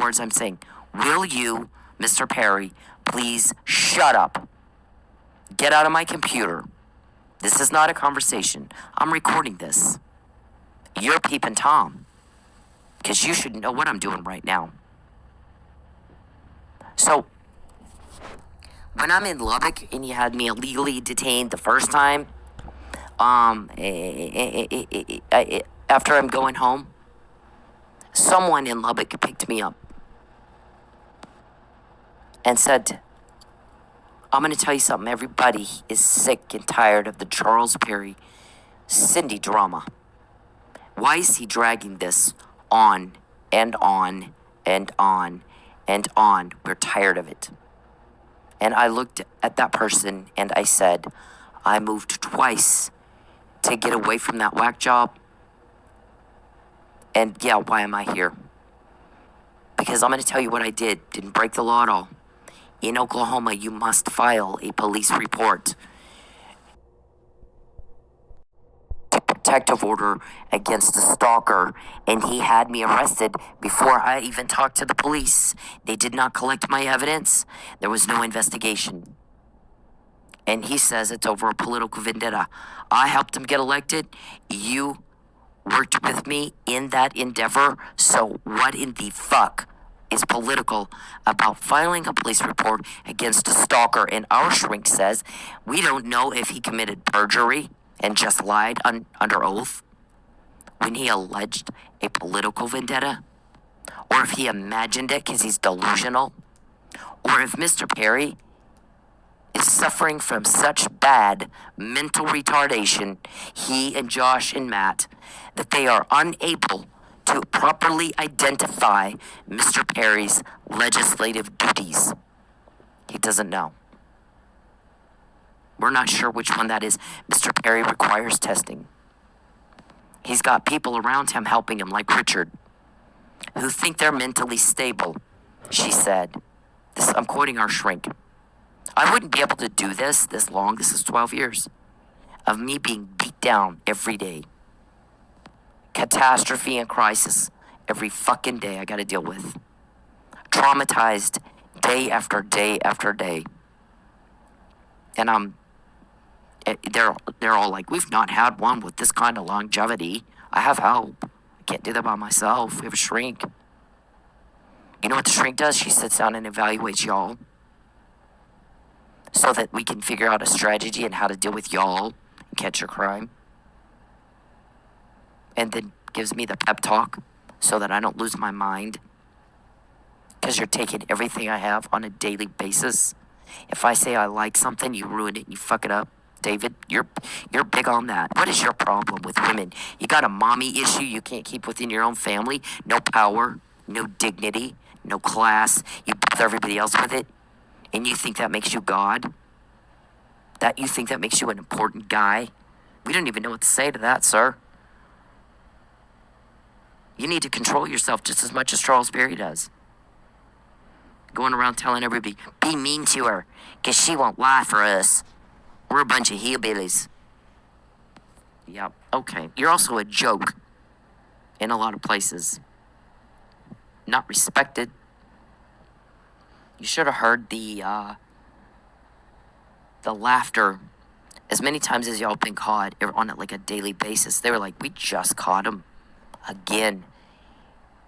words I'm saying. Will you, Mr. Perry, please shut up? Get out of my computer. This is not a conversation. I'm recording this. You're Peeping Tom. Because you should know what I'm doing right now. So, when I'm in Lubbock and you had me illegally detained the first time, after I'm going home, someone in Lubbock picked me up and said, I'm going to tell you something. Everybody is sick and tired of the Charles Perry Cindy drama. Why is he dragging this on and on and on and on? We're tired of it. And I looked at that person and I said, I moved twice to get away from that whack job. And yeah, why am I here? Because I'm going to tell you what I did. Didn't break the law at all. In Oklahoma, you must file a police report. Protective order against a stalker, and he had me arrested before I even talked to the police. They did not collect my evidence. There was no investigation. And he says it's over a political vendetta. I helped him get elected. You worked with me in that endeavor. So what in the fuck is political about filing a police report against a stalker? And our shrink says we don't know if he committed perjury and just lied under oath when he alleged a political vendetta, or if he imagined it because he's delusional, or if Mr. Perry is suffering from such bad mental retardation, he and Josh and Matt, that they are unable to properly identify Mr. Perry's legislative duties. He doesn't know. We're not sure which one that is. Mr. Perry requires testing. He's got people around him helping him, like Richard, who think they're mentally stable, she said. I'm quoting our shrink. I wouldn't be able to do this long. This is 12 years of me being beat down every day. Catastrophe and crisis every fucking day I got to deal with. Traumatized day after day after day. And they're all like, we've not had one with this kind of longevity. I have help. I can't do that by myself. We have a shrink. You know what the shrink does? She sits down and evaluates y'all so that we can figure out a strategy and how to deal with y'all and catch your crime. And then gives me the pep talk so that I don't lose my mind. Because you're taking everything I have on a daily basis. If I say I like something, you ruin it and you fuck it up. David, you're big on that. What is your problem with women? You got a mommy issue you can't keep within your own family? No power, no dignity, no class. You bother everybody else with it? And you think that makes you God? That you think that makes you an important guy? We don't even know what to say to that, sir. You need to control yourself just as much as Charles Perry does. Going around telling everybody, be mean to her, because she won't lie for us. We're a bunch of hillbillies. Yep, okay. You're also a joke in a lot of places. Not respected. You should have heard the laughter as many times as y'all been caught on it like a daily basis. They were like, we just caught him again.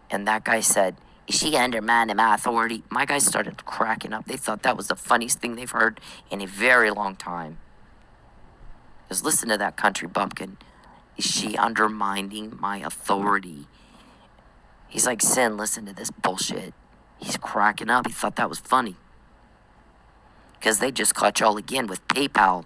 And that guy said, is she undermining my authority? My guys started cracking up. They thought that was the funniest thing they've heard in a very long time. Just listen to that country bumpkin. Is she undermining my authority? He's like, Sin, listen to this bullshit. He's cracking up. He thought that was funny. Because they just caught y'all again with PayPal.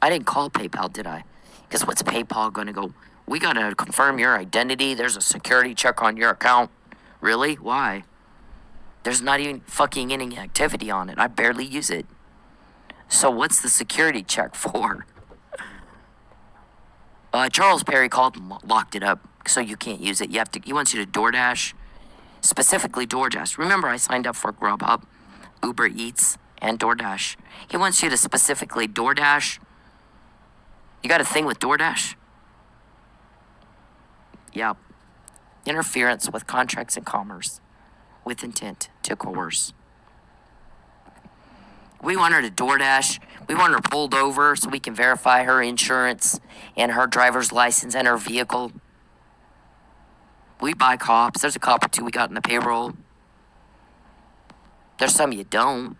I didn't call PayPal, did I? Because what's PayPal going to go? We got to confirm your identity. There's a security check on your account. Really? Why? There's not even fucking any activity on it. I barely use it. So what's the security check for? Charles Perry called and locked it up, so you can't use it. He wants you to DoorDash, specifically DoorDash. Remember, I signed up for Grubhub, Uber Eats, and DoorDash. He wants you to specifically DoorDash. You got a thing with DoorDash? Yep. interference with contracts and commerce with intent to coerce. We want her to DoorDash. We want her pulled over so we can verify her insurance and her driver's license and her vehicle. We buy cops. There's a cop or two we got in the payroll. There's some you don't.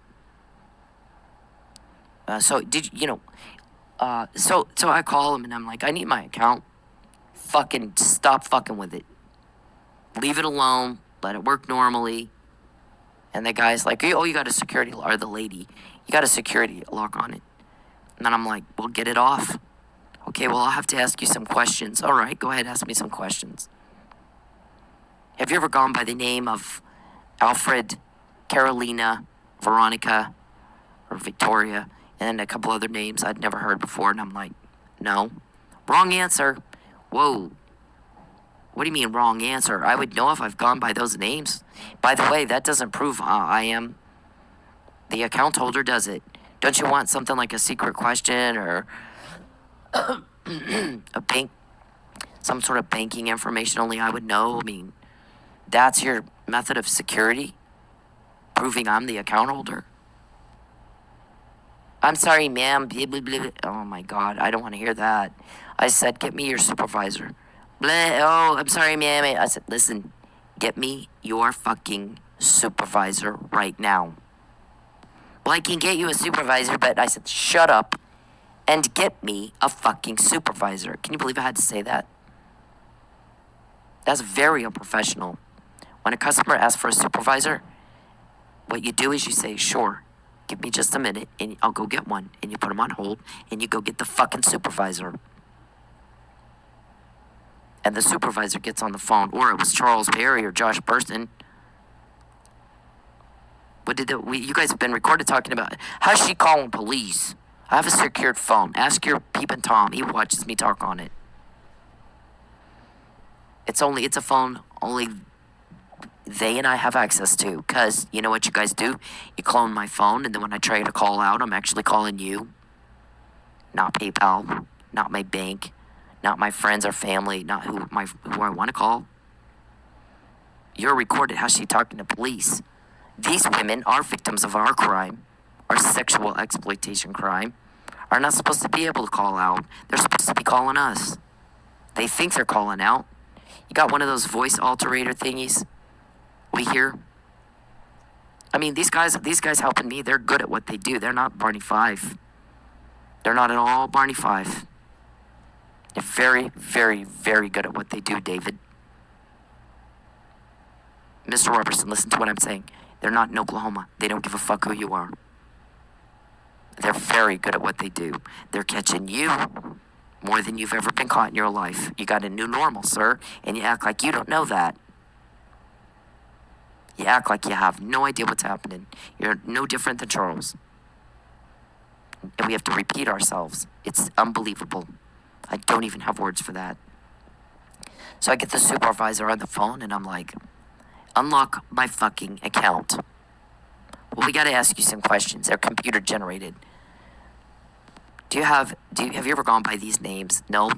So I call him and I'm like, I need my account. Fucking stop fucking with it. Leave it alone. Let it work normally. And the guy's like, oh, you got a security lock, or the lady, you got a security lock on it. And then I'm like, well, get it off. Okay, well, I'll have to ask you some questions. All right, go ahead, ask me some questions. Have you ever gone by the name of Alfred, Carolina, Veronica, or Victoria, and a couple other names I'd never heard before? And I'm like, no. Wrong answer. Whoa. What do you mean wrong answer? I would know if I've gone by those names. By the way, that doesn't prove I am. The account holder does it. Don't you want something like a secret question or some sort of banking information only I would know? I mean, that's your method of security? Proving I'm the account holder? I'm sorry, ma'am. Oh my God, I don't want to hear that. I said, get me your supervisor. Oh, I'm sorry, ma'am. I said, listen, get me your fucking supervisor right now. Well, I can get you a supervisor, but I said, shut up and get me a fucking supervisor. Can you believe I had to say that? That's very unprofessional. When a customer asks for a supervisor, what you do is you say, sure, give me just a minute, and I'll go get one. And you put them on hold, and you go get the fucking supervisor. And the supervisor gets on the phone, or it was Charles Perry or Josh Burson. You guys have been recorded talking about, how's she calling police? I have a secured phone. Ask your Peeping Tom. He watches me talk on it. It's a phone only they and I have access to. Because you know what you guys do? You clone my phone, and then when I try to call out, I'm actually calling you. Not PayPal. Not my bank. Not my friends or family. Not who I want to call. You're recorded. How's she talking to police? These women are victims of our crime, our sexual exploitation crime, are not supposed to be able to call out. They're supposed to be calling us. They think they're calling out. You got one of those voice alterator thingies we hear? I mean, these guys helping me, they're good at what they do. They're not Barney Fife. They're not at all Barney Fife. They're very, very, very good at what they do, David. Mr. Robertson, listen to what I'm saying. They're not in Oklahoma. They don't give a fuck who you are. They're very good at what they do. They're catching you more than you've ever been caught in your life. You got a new normal, sir, and you act like you don't know that. You act like you have no idea what's happening. You're no different than Charles. And we have to repeat ourselves. It's unbelievable. I don't even have words for that. So I get the supervisor on the phone, and I'm like, unlock my fucking account. Well, we got to ask you some questions. They're computer generated. Have you ever gone by these names? No.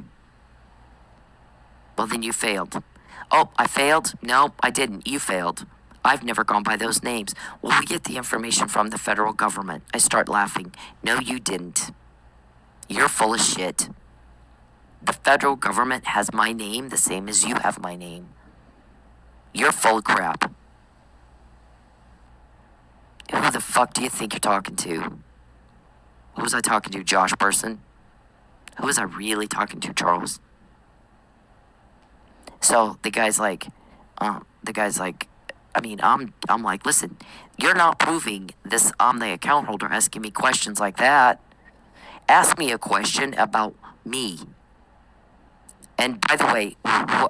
Well, then you failed. Oh, I failed? No, I didn't. You failed. I've never gone by those names. Well, we get the information from the federal government. I start laughing. No, you didn't. You're full of shit. The federal government has my name the same as you have my name. You're full of crap. Who the fuck do you think you're talking to? Who was I talking to? Josh Burson? Who was I really talking to, Charles? So the guy's like, I'm like, listen, you're not proving this. I'm the account holder asking me questions like that. Ask me a question about me. And by the way,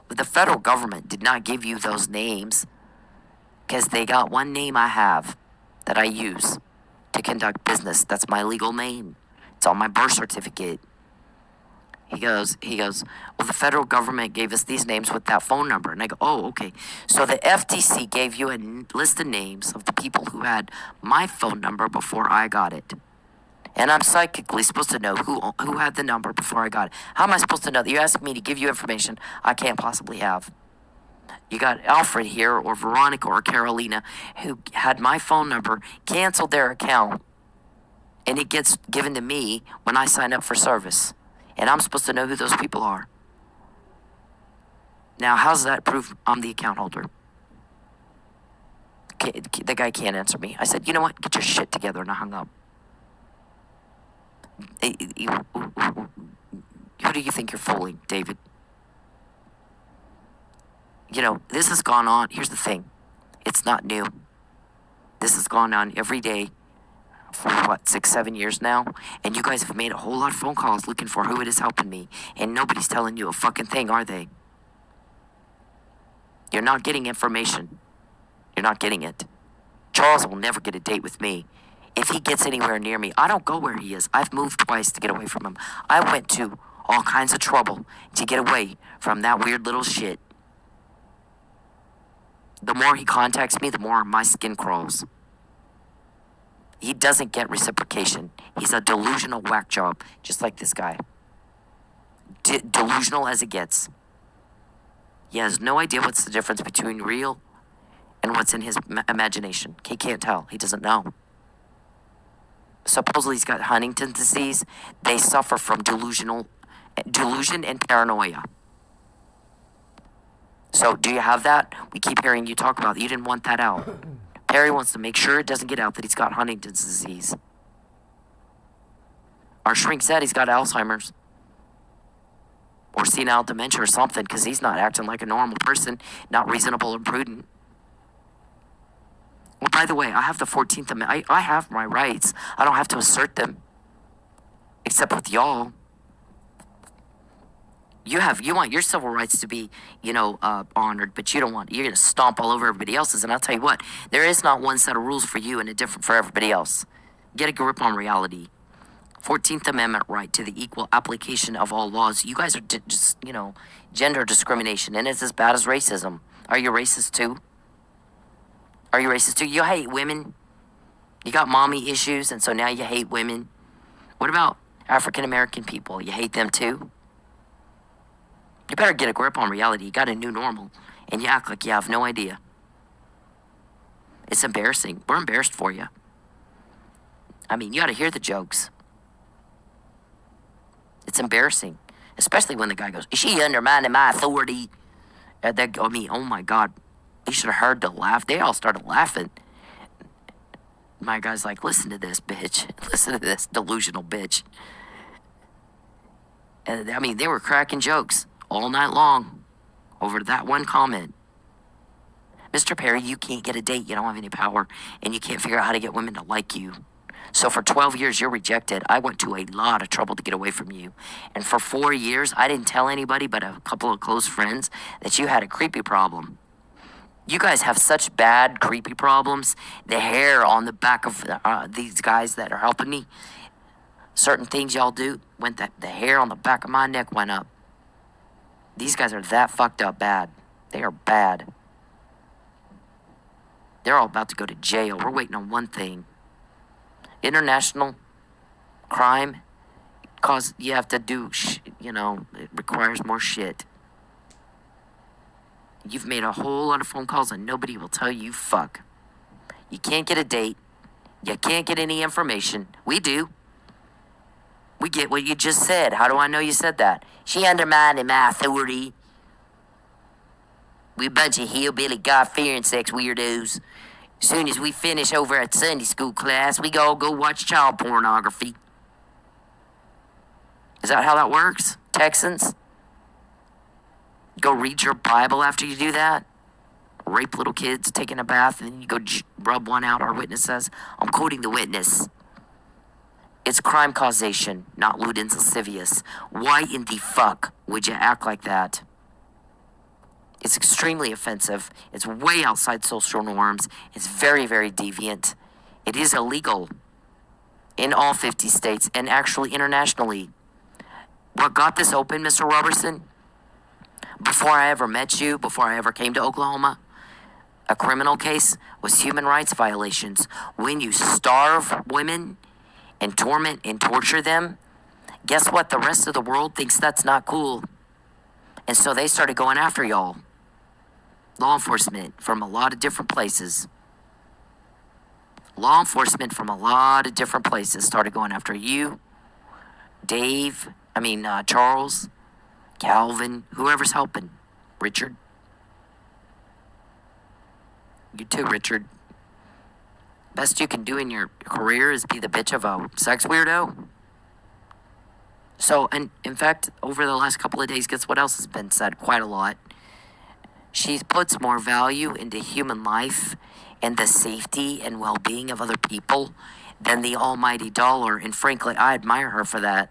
the federal government did not give you those names because they got one name I have that I use to conduct business. That's my legal name. It's on my birth certificate. He goes, well, the federal government gave us these names with that phone number. And I go, oh, okay. So the FTC gave you a list of names of the people who had my phone number before I got it. And I'm psychically supposed to know who had the number before I got it. How am I supposed to know that? You asked me to give you information I can't possibly have. You got Alfred here, or Veronica, or Carolina, who had my phone number, canceled their account, and it gets given to me when I sign up for service. And I'm supposed to know who those people are. Now, how's that prove I'm the account holder? The guy can't answer me. I said, you know what? Get your shit together, and I hung up. Who do you think you're fooling, David? You know, this has gone on. Here's the thing. It's not new. This has gone on every day for, 6, 7 years now? And you guys have made a whole lot of phone calls looking for who it is helping me. And nobody's telling you a fucking thing, are they? You're not getting information. You're not getting it. Charles will never get a date with me. If he gets anywhere near me, I don't go where he is. I've moved twice to get away from him. I went to all kinds of trouble to get away from that weird little shit. The more he contacts me, the more my skin crawls. He doesn't get reciprocation. He's a delusional whack job, just like this guy. Delusional as it gets. He has no idea what's the difference between real and what's in his imagination. He can't tell. He doesn't know. Supposedly he's got Huntington's disease. They suffer from delusion and paranoia. So do you have that? We keep hearing you talk about it. You didn't want that out. Perry wants to make sure it doesn't get out that he's got Huntington's disease. Our shrink said he's got Alzheimer's. Or senile dementia or something, because he's not acting like a normal person, not reasonable and prudent. Well, by the way, I have the 14th Amendment. I have my rights. I don't have to assert them. Except with y'all. You want your civil rights to be, honored, but you don't want, you're going to stomp all over everybody else's. And I'll tell you what, there is not one set of rules for you and a different for everybody else. Get a grip on reality. 14th Amendment right to the equal application of all laws. You guys are just, gender discrimination, and it's as bad as racism. Are you racist too? Are you racist too? You hate women? You got mommy issues, and so now you hate women? What about African American people? You hate them too? You better get a grip on reality. You got a new normal, and you act like you have no idea. It's embarrassing. We're embarrassed for you. I mean, you got to hear the jokes. It's embarrassing, especially when the guy goes, "Is she undermining my authority?" Oh my God, you should have heard the laugh. They all started laughing. My guy's like, "Listen to this, bitch. Listen to this delusional bitch." And they were cracking jokes all night long over that one comment. Mr. Perry, you can't get a date. You don't have any power, and you can't figure out how to get women to like you. So for 12 years, you're rejected. I went to a lot of trouble to get away from you. And for 4 years, I didn't tell anybody but a couple of close friends that you had a creepy problem. You guys have such bad, creepy problems. The hair on the back of these guys that are helping me, certain things y'all do, the hair on the back of my neck went up. These guys are that fucked up bad. They are bad. They're all about to go to jail. We're waiting on one thing. International crime, cause you have to do, it requires more shit. You've made a whole lot of phone calls and nobody will tell you fuck. You can't get a date. You can't get any information. We do. We get what you just said. How do I know you said that? She undermined my authority. We a bunch of hillbilly, God-fearing sex weirdos. As soon as we finish over at Sunday school class, we all go watch child pornography. Is that how that works, Texans? Go read your Bible after you do that? Rape little kids, taking a bath, and then you go rub one out, our witness says. I'm quoting the witness. It's crime causation, not ludens lascivious. Why in the fuck would you act like that? It's extremely offensive. It's way outside social norms. It's very, very deviant. It is illegal in all 50 states and actually internationally. What got this open, Mr. Robertson? Before I ever met you, before I ever came to Oklahoma, a criminal case was human rights violations. When you starve women and torment and torture them, guess what? The rest of the world thinks that's not cool. And so they started going after y'all. Law enforcement from a lot of different places. Law enforcement from a lot of different places started going after you, Charles, Calvin, whoever's helping. Richard. You too, Richard. Best you can do in your career is be the bitch of a sex weirdo. So, and in fact, over the last couple of days, guess what else has been said? Quite a lot. She puts more value into human life and the safety and well-being of other people than the almighty dollar. And frankly, I admire her for that.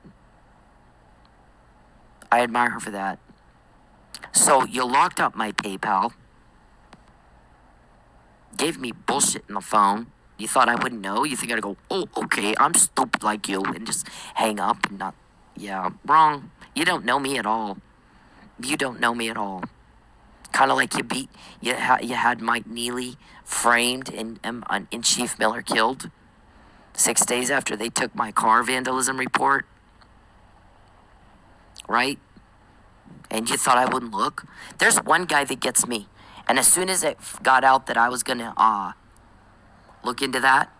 So you locked up my PayPal, gave me bullshit in the phone. You thought I wouldn't know? You think I'd go, oh, okay, I'm stupid like you, and just hang up and not, yeah, wrong. You don't know me at all. Kind of like you had Mike Neely framed and Chief Miller killed 6 days after they took my car vandalism report. Right? And you thought I wouldn't look? There's one guy that gets me. And as soon as it got out that I was going to look into that,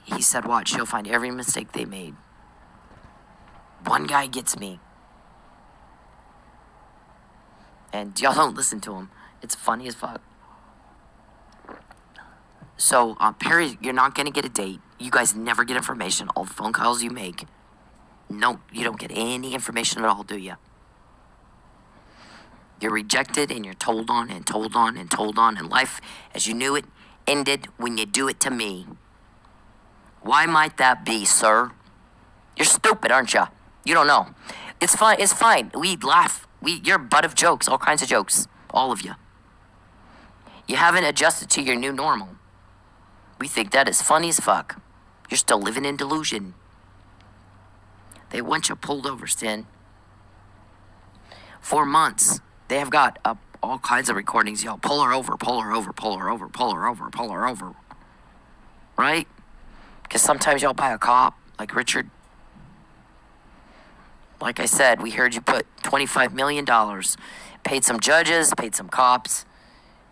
he said, watch, you'll find every mistake they made. One guy gets me. And y'all don't listen to him. It's funny as fuck. So, Perry, you're not going to get a date. You guys never get information. All the phone calls you make. No, you don't get any information at all, do you? You're rejected and you're told on and told on and told on. And life, as you knew it, ended when you do it to me. Why might that be, sir? You're stupid, aren't you? You don't know. It's fine. We laugh. You're a butt of jokes, all kinds of jokes. All of you. You haven't adjusted to your new normal. We think that is funny as fuck. You're still living in delusion. They want you pulled over, Stin. 4 months. They have got all kinds of recordings. Y'all pull her over. Right? Because sometimes y'all buy a cop, like Richard. Like I said, we heard you put $25 million, paid some judges, paid some cops,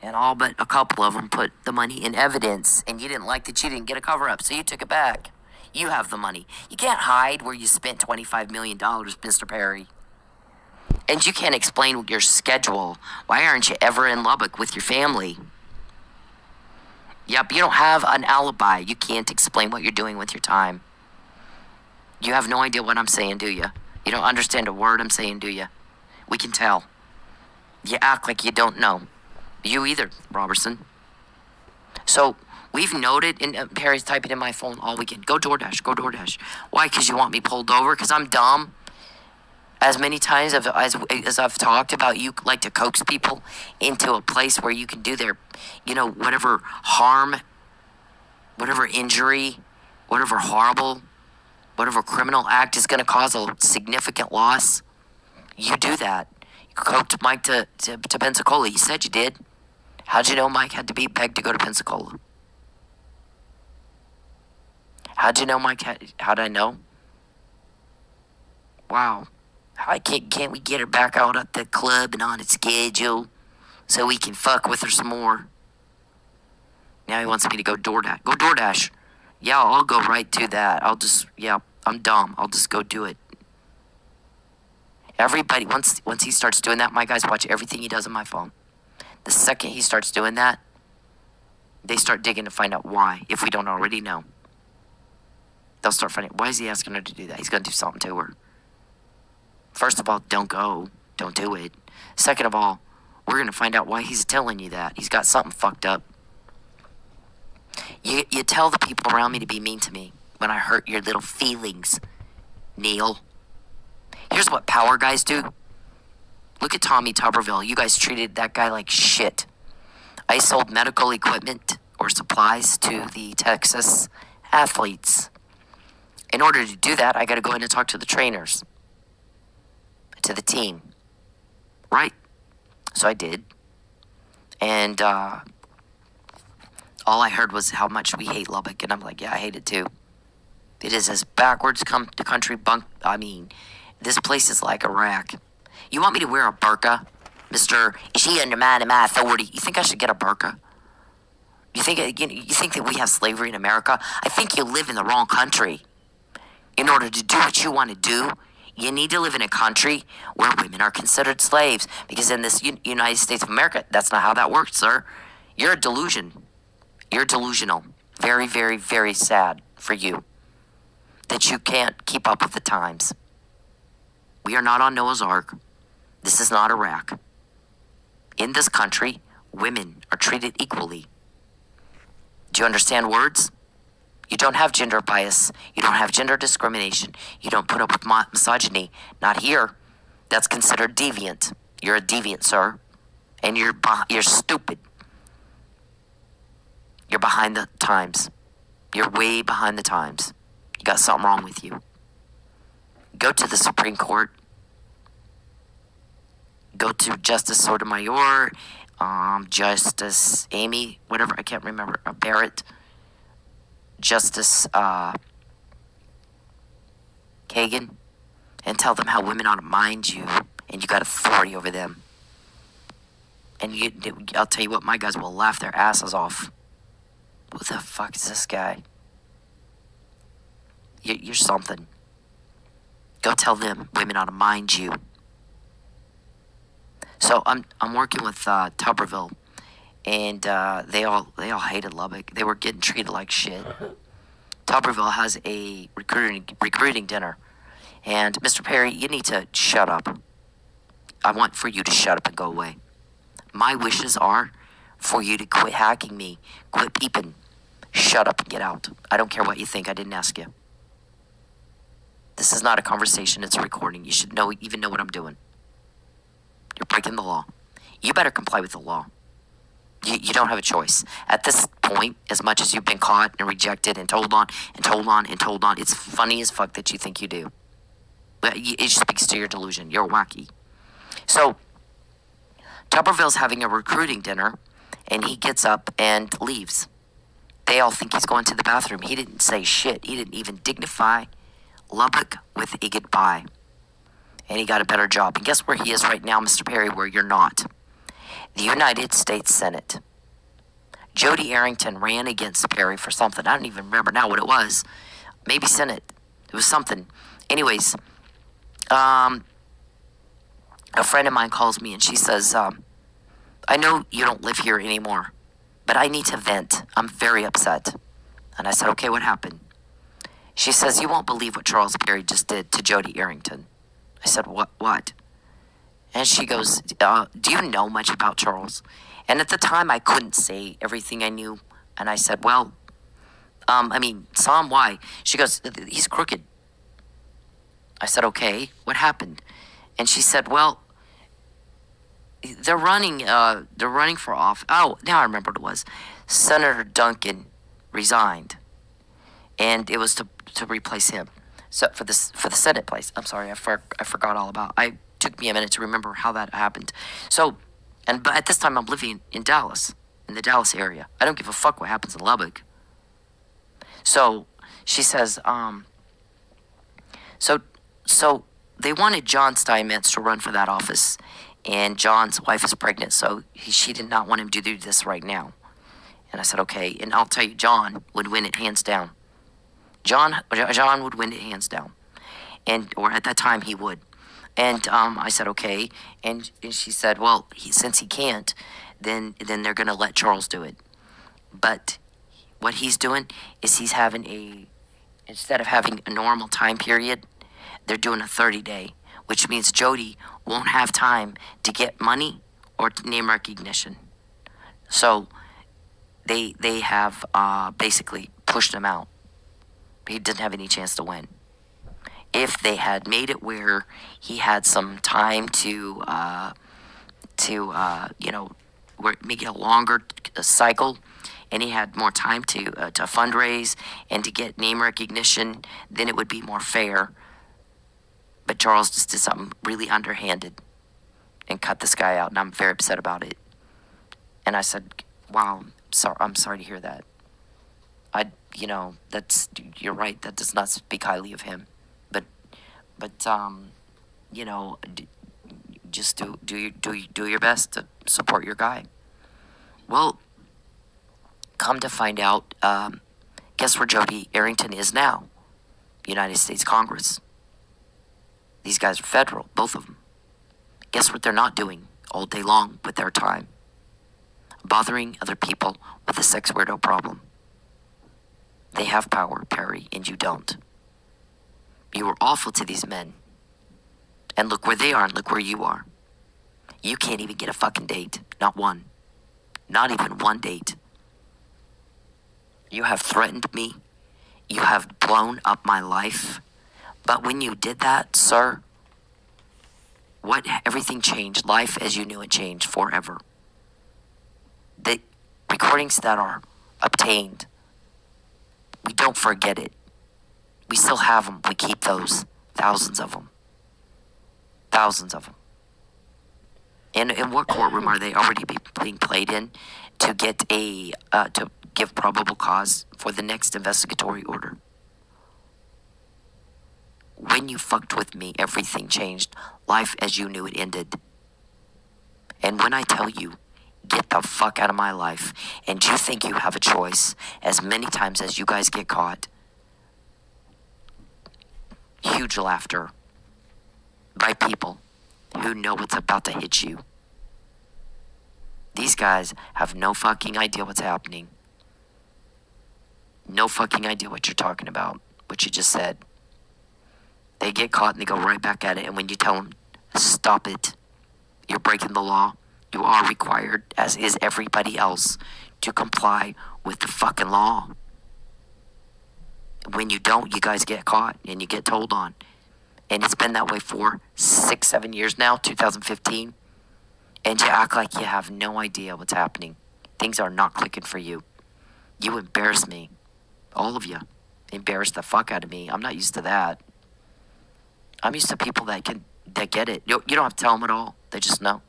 and all but a couple of them put the money in evidence, and you didn't like that you didn't get a cover-up, so you took it back. You have the money. You can't hide where you spent $25 million, Mr. Perry. And you can't explain your schedule. Why aren't you ever in Lubbock with your family? Yep, you don't have an alibi. You can't explain what you're doing with your time. You have no idea what I'm saying, do you? You don't understand a word I'm saying, do you? We can tell. You act like you don't know. You either, Robertson. So, we've noted, and Perry's typing in my phone all weekend, go DoorDash. Why? Because you want me pulled over? Because I'm dumb? As many times as I've talked about, you like to coax people into a place where you can do their, whatever harm, whatever injury, whatever horrible, whatever criminal act is going to cause a significant loss. You do that. You coaxed Mike to Pensacola. You said you did. How'd you know Mike had to be pegged to go to Pensacola? How'd you know Mike how'd I know? Wow. Can't we get her back out at the club and on its schedule so we can fuck with her some more? Now he wants me to go DoorDash. Go DoorDash. Yeah, I'll go right to that. I'm dumb. I'll just go do it. Everybody, once he starts doing that, my guys watch everything he does on my phone. The second he starts doing that, they start digging to find out why, if we don't already know. They'll start finding, why is he asking her to do that? He's going to do something to her. First of all, don't go. Don't do it. Second of all, we're going to find out why he's telling you that. He's got something fucked up. You tell the people around me to be mean to me when I hurt your little feelings, Neil. Here's what power guys do. Look at Tommy Tuberville. You guys treated that guy like shit. I sold medical equipment or supplies to the Texas athletes. In order to do that, I got to go in and talk to the trainers, to the team. Right? So I did. And all I heard was how much we hate Lubbock. And I'm like, yeah, I hate it too. It is as backwards country bunk. I mean, this place is like Iraq. You want me to wear a burqa? Mr. Is she under my authority? You think I should get a burqa? You think that we have slavery in America? I think you live in the wrong country. In order to do what you want to do, you need to live in a country where women are considered slaves. Because in this United States of America, that's not how that works, sir. You're a delusion. You're delusional. Very, very, very sad for you that you can't keep up with the times. We are not on Noah's Ark. This is not Iraq. In this country, women are treated equally. Do you understand words? You don't have gender bias. You don't have gender discrimination. You don't put up with misogyny. Not here. That's considered deviant. You're a deviant, sir. And you're stupid. You're behind the times. You're way behind the times. You got something wrong with you. Go to the Supreme Court. Go to Justice Sotomayor, Justice Amy, whatever, I can't remember, Barrett, Justice Kagan, and tell them how women ought to mind you, and you got authority over them. And I'll tell you what, my guys will laugh their asses off. Who the fuck is this guy? You're something. Go tell them women ought to mind you. So I'm working with Tuberville, and they all hated Lubbock. They were getting treated like shit. Tuberville has a recruiting dinner, and Mr. Perry, you need to shut up. I want for you to shut up and go away. My wishes are for you to quit hacking me, quit peeping, shut up and get out. I don't care what you think. I didn't ask you. This is not a conversation. It's a recording. You should even know what I'm doing. You're breaking the law. You better comply with the law. You don't have a choice. At this point, as much as you've been caught and rejected and told on and told on and told on, it's funny as fuck that you think you do. But it speaks to your delusion. You're wacky. So, Tuberville's having a recruiting dinner, and he gets up and leaves. They all think he's going to the bathroom. He didn't say shit. He didn't even dignify Lubbock with a goodbye. And he got a better job. And guess where he is right now, Mr. Perry, where you're not? The United States Senate. Jody Arrington ran against Perry for something. I don't even remember now what it was. Maybe Senate. It was something. Anyways, a friend of mine calls me and she says, I know you don't live here anymore, but I need to vent. I'm very upset. And I said, okay, what happened? She says, you won't believe what Charles Perry just did to Jody Arrington. I said, what? And she goes, do you know much about Charles? And at the time, I couldn't say everything I knew. And I said, well, saw him, why? She goes, he's crooked. I said, okay, what happened? And she said, well, they're running for office. Oh, now I remember what it was. Senator Duncan resigned. And it was to replace him. So for the Senate place. I'm sorry, I forgot all about. It took me a minute to remember how that happened. So, but at this time I'm living in Dallas, in the Dallas area. I don't give a fuck what happens in Lubbock. So she says, so they wanted John Steinmetz to run for that office, and John's wife is pregnant, so she did not want him to do this right now. And I said, okay, and I'll tell you, John would win it hands down. John would win it hands down, or at that time he would. And I said, okay. And she said, well, since he can't, then they're going to let Charles do it. But what he's doing is he's having instead of having a normal time period, they're doing a 30-day, which means Jody won't have time to get money or name recognition. So they have basically pushed him out. He didn't have any chance to win. If they had made it where he had some time to make it a longer cycle, and he had more time to fundraise and to get name recognition, then it would be more fair. But Charles just did something really underhanded and cut this guy out, and I'm very upset about it. And I said, wow, I'm sorry to hear that. You're right, that does not speak highly of him. But just do your best to support your guy. Well, come to find out, guess where Jody Arrington is now? United States Congress. These guys are federal, both of them. Guess what they're not doing all day long with their time? Bothering other people with a sex weirdo problem. They have power, Perry, and you don't. You were awful to these men. And look where they are and look where you are. You can't even get a fucking date. Not one. Not even one date. You have threatened me. You have blown up my life. But when you did that, sir, everything changed. Life as you knew it changed forever. The recordings that are obtained, we don't forget it. We still have them. We keep those. Thousands of them. Thousands of them. And in what courtroom are they already being played in to get to give probable cause for the next investigatory order? When you fucked with me, everything changed. Life as you knew it ended. And when I tell you, get the fuck out of my life, and you think you have a choice, as many times as you guys get caught, huge laughter by people who know what's about to hit you. These guys have no fucking idea what's happening. No fucking idea what you're talking about, what you just said. They get caught and they go right back at it, and when you tell them, stop it, you're breaking the law, you are required, as is everybody else, to comply with the fucking law. When you don't, you guys get caught and you get told on. And it's been that way for 6, 7 years now, 2015. And you act like you have no idea what's happening. Things are not clicking for you. You embarrass me. All of you embarrass the fuck out of me. I'm not used to that. I'm used to people that get it. You don't have to tell them at all. They just know.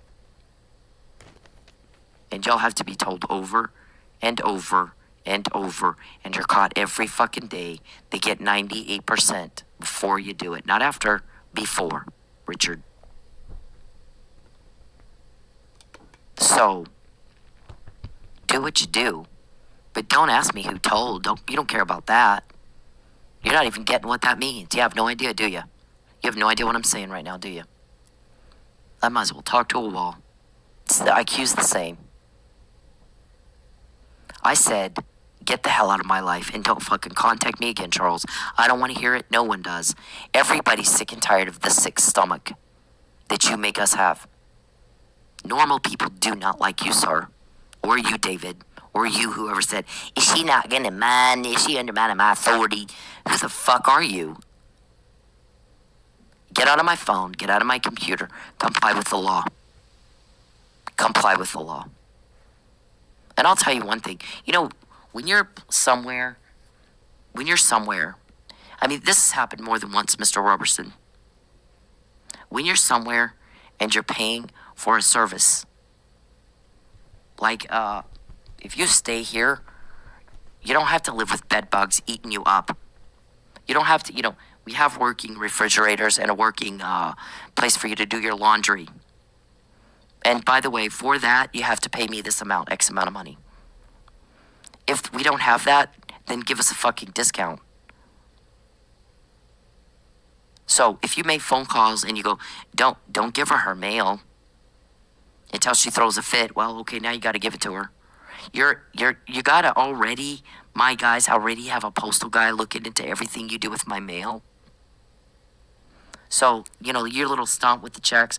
And y'all have to be told over and over and over. And you're caught every fucking day. They get 98% before you do it. Not after, before, Richard. So, do what you do. But don't ask me who told. You don't care about that. You're not even getting what that means. You have no idea, do you? You have no idea what I'm saying right now, do you? I might as well talk to a wall. The IQ's the same. I said, get the hell out of my life and don't fucking contact me again, Charles. I don't want to hear it. No one does. Everybody's sick and tired of the sick stomach that you make us have. Normal people do not like you, sir. Or you, David. Or you, whoever said, is she not gonna mind? Is she undermining my authority? Who the fuck are you? Get out of my phone. Get out of my computer. Comply with the law. Comply with the law. And I'll tell you one thing. You know, when you're somewhere, I mean, this has happened more than once, Mr. Robertson. When you're somewhere and you're paying for a service, like, if you stay here, you don't have to live with bed bugs eating you up. You don't have to, we have working refrigerators and a working place for you to do your laundry. And by the way, for that, you have to pay me this amount, X amount of money. If we don't have that, then give us a fucking discount. So if you make phone calls and you go, don't give her mail until she throws a fit, well, okay, now you got to give it to her. You got to already, my guys already have a postal guy looking into everything you do with my mail. So, your little stunt with the checks,